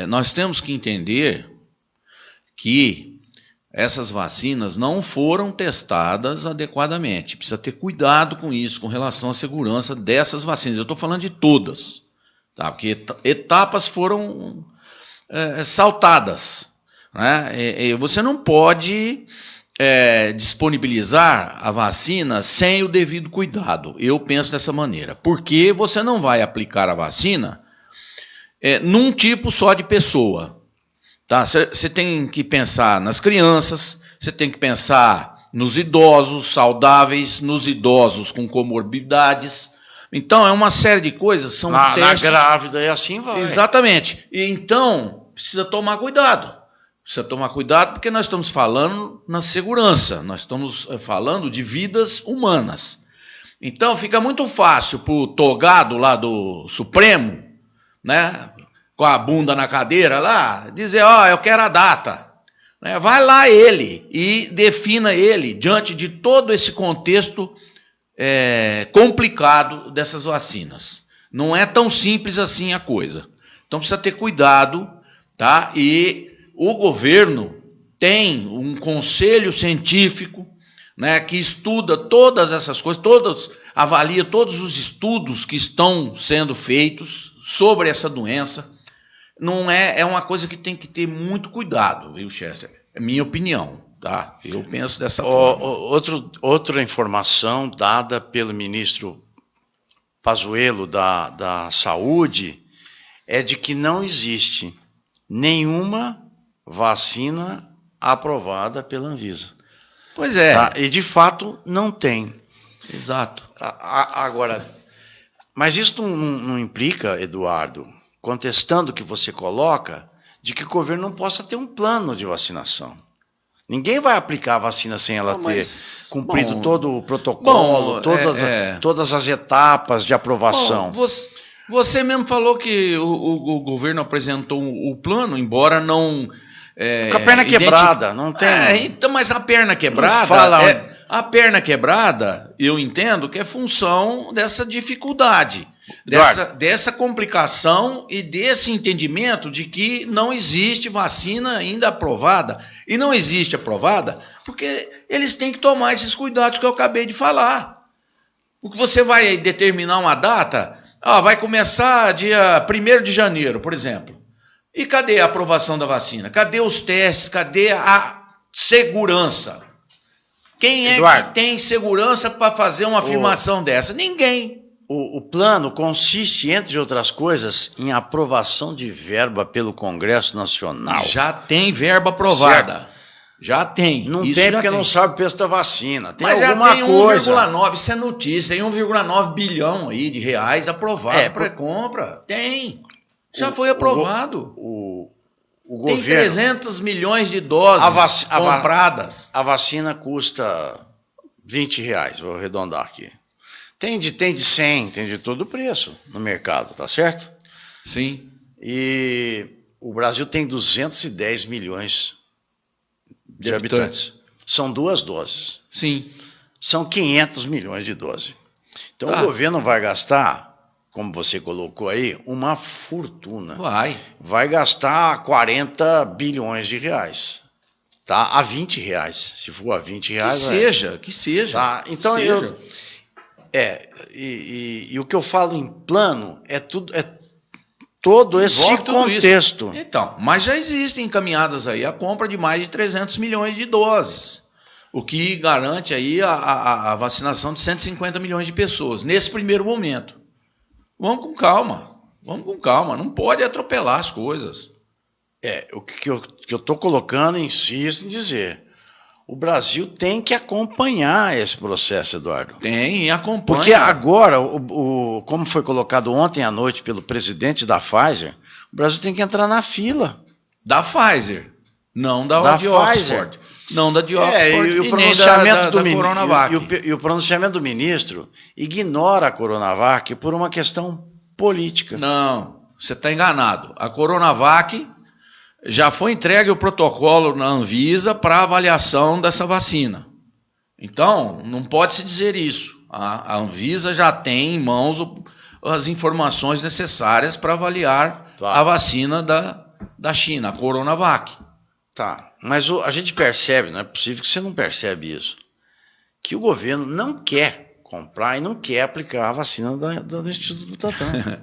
nós temos que entender que essas vacinas não foram testadas adequadamente. Precisa ter cuidado com isso, com relação à segurança dessas vacinas. Eu estou falando de todas, tá? Porque etapas foram saltadas, né? Você não pode disponibilizar a vacina sem o devido cuidado. Eu penso dessa maneira. Porque você não vai aplicar a vacina num tipo só de pessoa. Tá? Você tem que pensar nas crianças, você tem que pensar nos idosos saudáveis, nos idosos com comorbidades. Então, é uma série de coisas, são testes... Na grávida e assim vai. Exatamente. E, então, precisa tomar cuidado. Precisa tomar cuidado porque nós estamos falando na segurança, nós estamos falando de vidas humanas. Então, fica muito fácil para o togado lá do Supremo, né, com a bunda na cadeira lá, dizer, eu quero a data. Vai lá ele e defina ele diante de todo esse contexto complicado dessas vacinas. Não é tão simples assim a coisa. Então precisa ter cuidado, tá? E o governo tem um conselho científico, né, que estuda todas essas coisas, avalia todos os estudos que estão sendo feitos sobre essa doença. Não é uma coisa que tem que ter muito cuidado, viu, Chester? É minha opinião, tá? Eu penso dessa forma. Outra informação dada pelo ministro Pazuello da Saúde é de que não existe nenhuma vacina aprovada pela Anvisa. Pois é. Tá? E, de fato, não tem. Exato. Agora, mas isso não implica, Eduardo, contestando o que você coloca, de que o governo não possa ter um plano de vacinação. Ninguém vai aplicar a vacina sem ela ter cumprido todo o protocolo, todas as etapas de aprovação. Você mesmo falou que o governo apresentou o plano, embora não... com a perna quebrada, não tem... então, mas a perna quebrada... A perna quebrada, eu entendo que é função dessa dificuldade, dessa complicação e desse entendimento de que não existe vacina ainda aprovada. E não existe aprovada porque eles têm que tomar esses cuidados que eu acabei de falar. O que você vai determinar uma data, vai começar dia 1º de janeiro, por exemplo. E cadê a aprovação da vacina? Cadê os testes? Cadê a segurança? Quem é que tem segurança para fazer uma afirmação dessa? Ninguém. O plano consiste, entre outras coisas, em aprovação de verba pelo Congresso Nacional. Já tem verba aprovada. Certo. Já tem. Não tem porque não sabe o preço da vacina. Tem mas alguma já tem coisa. 1,9, isso é notícia, tem 1,9 bilhão aí de reais aprovado para compra. Tem. Já foi aprovado. O tem governo, 300 milhões de doses compradas. A vacina custa R$20, vou arredondar aqui. Tem de 100, tem de todo o preço no mercado, tá certo? Sim. E o Brasil tem 210 milhões de habitantes. São 2 doses. Sim. São 500 milhões de doses. Então o governo vai gastar, como você colocou aí, uma fortuna. Vai gastar 40 bilhões de reais. Tá? A R$20. Se for a R$20... Que seja. Tá? Então e o que eu falo em plano é todo esse contexto. Então, mas já existem encaminhadas aí a compra de mais de 300 milhões de doses, o que garante aí a vacinação de 150 milhões de pessoas, nesse primeiro momento. Vamos com calma, não pode atropelar as coisas. O que eu estou colocando, insisto em dizer, o Brasil tem que acompanhar esse processo, Eduardo. Tem, acompanha. Porque agora, como foi colocado ontem à noite pelo presidente da Pfizer, o Brasil tem que entrar na fila. Da Pfizer, não da de Oxford. Não da de Oxford e o pronunciamento do Coronavac. E o pronunciamento do ministro ignora a Coronavac por uma questão política. Não, você está enganado. A Coronavac... já foi entregue o protocolo na Anvisa para avaliação dessa vacina. Então, não pode se dizer isso. A Anvisa já tem em mãos as informações necessárias para avaliar a vacina da China, a Coronavac. Tá, mas a gente percebe, não é possível que você não percebe isso, que o governo não quer comprar e não quer aplicar a vacina do Instituto Butantan.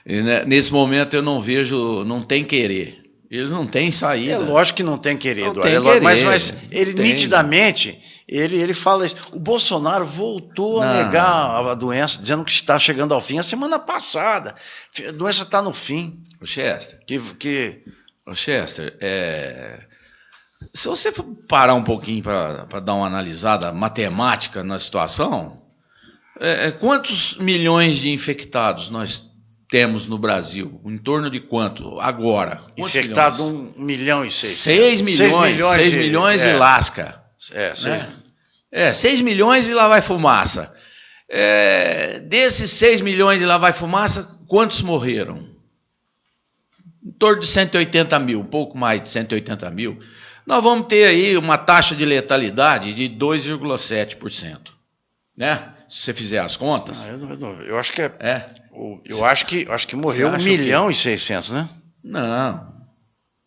E, né, nesse momento eu não vejo, não tem querer. Eles não têm saída. É lógico que não tem querer, não Eduardo. Tem querer, mas ele nitidamente, ele fala isso. O Bolsonaro voltou a negar a doença, dizendo que está chegando ao fim a semana passada. A doença está no fim. O Chester, o Chester, se você parar um pouquinho para dar uma analisada matemática na situação, quantos milhões de infectados nós temos no Brasil? Em torno de quanto? Agora. Infectado 1,6 milhão. 6 milhões e lasca. 6 milhões e lá vai fumaça. Desses 6 milhões e lá vai fumaça, quantos morreram? Em torno de 180 mil, um pouco mais de 180 mil. Nós vamos ter aí uma taxa de letalidade de 2,7%. Né? Se você fizer as contas. Eu acho que eu acho que morreu 1.600.000, né? Não.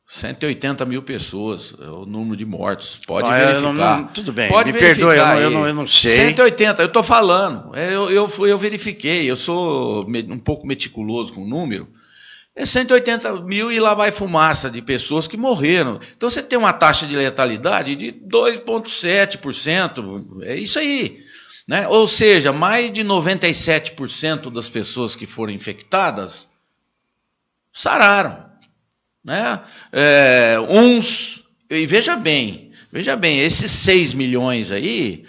180 mil pessoas é o número de mortos. Pode verificar. Tudo bem, pode me perdoe, eu não sei. 180, eu estou falando. Eu verifiquei, eu sou um pouco meticuloso com o número. 180 mil e lá vai fumaça de pessoas que morreram. Então você tem uma taxa de letalidade de 2,7%. É isso aí. Né? Ou seja, mais de 97% das pessoas que foram infectadas sararam. Né? E veja bem, esses 6 milhões aí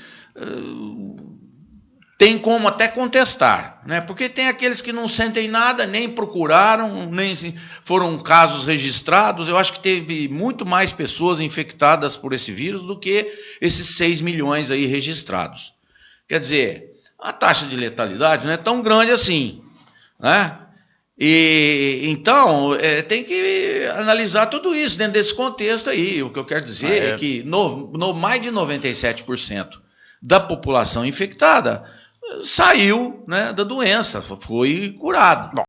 tem como até contestar, né? Porque tem aqueles que não sentem nada, nem procuraram, nem foram casos registrados. Eu acho que teve muito mais pessoas infectadas por esse vírus do que esses 6 milhões aí registrados. Quer dizer, a taxa de letalidade não é tão grande assim, né? E então tem que analisar tudo isso dentro desse contexto aí. O que eu quero dizer é que mais de 97% da população infectada saiu, né, da doença, foi curado. Bom,